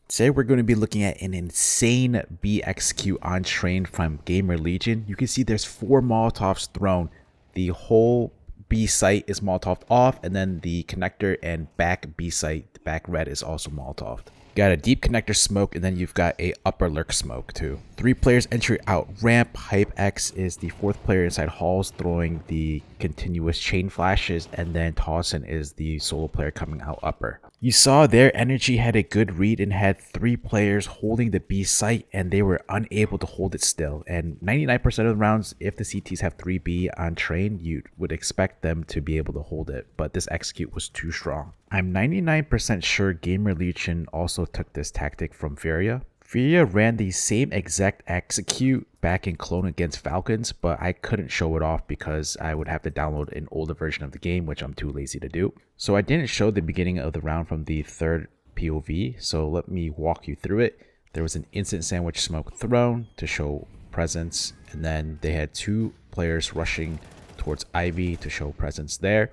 Today we're going to be looking at an insane B execute on train from GamerLegion. You can see there's 4 molotovs thrown. The whole B site is molotov off, and then the connector and back B site, the back red, is also molotov. Got a deep connector smoke, and then you've got a upper lurk smoke too. 3 players entry out ramp. Hypex is the 4th player inside halls throwing the continuous chain flashes, and then Tauson is the solo player coming out upper. You saw their energy had a good read and had 3 players holding the B site, and they were unable to hold it still. And 99% of the rounds, if the CTs have 3B on train, you would expect them to be able to hold it, but this execute was too strong. I'm 99% sure GamerLegion also took this tactic from Furia. Furia ran the same exact execute back in Clone against Falcons, but I couldn't show it off because I would have to download an older version of the game, which I'm too lazy to do. So I didn't show the beginning of the round from the 3rd POV, so let me walk you through it. There was an instant sandwich smoke thrown to show presence, and then they had 2 players rushing towards Ivy to show presence there,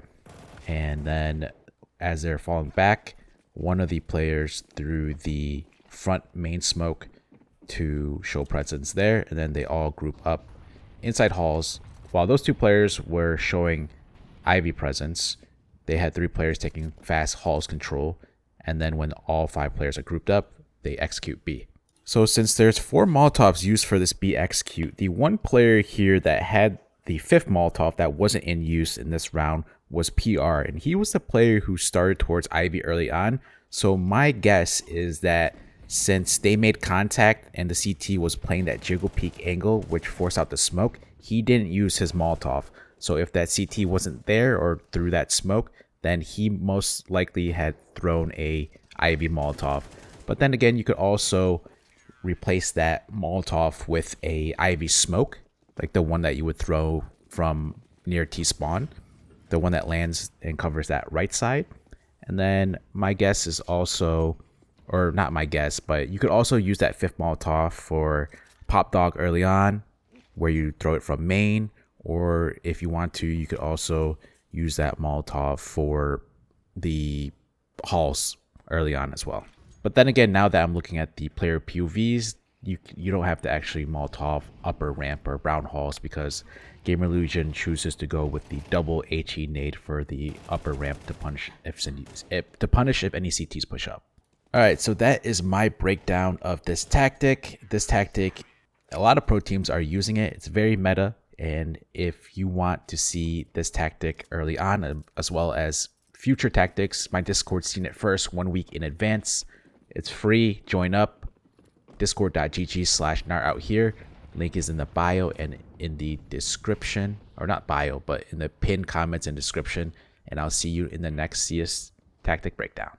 and then as they're falling back, one of the players threw the front main smoke to show presence there, and then they all group up inside halls. While those 2 players were showing Ivy presence, they had 3 players taking fast halls control, and then when all 5 players are grouped up, they execute B. So since there's 4 molotovs used for this B execute, the one player here that had the 5th molotov that wasn't in use in this round was PR, and he was the player who started towards Ivy early on. So my guess is that since they made contact and the CT was playing that jiggle peek angle, which forced out the smoke, he didn't use his molotov. So if that CT wasn't there or threw that smoke, then he most likely had thrown a Ivy molotov. But then again, you could also replace that molotov with a Ivy smoke, like the one that you would throw from near T-spawn, the one that lands and covers that right side. And then my guess is also, or not my guess, but you could also use that 5th molotov for pop dog early on, where you throw it from main, or if you want to, you could also use that molotov for the halls early on as well. But then again, now that I'm looking at the player POVs, you don't have to actually molotov upper ramp or brown halls, because GamerLegion chooses to go with the double HE nade for the upper ramp to punish if any CTs push up. Alright, so that is my breakdown of this tactic. This tactic, a lot of pro teams are using it. It's very meta, and if you want to see this tactic early on, as well as future tactics, my Discord's seen it first 1 week in advance. It's free. Join up. Discord.gg/NadesOutHere. Link is in the bio and in the description, or not bio, but in the pinned comments and description. And I'll see you in the next CS tactic breakdown.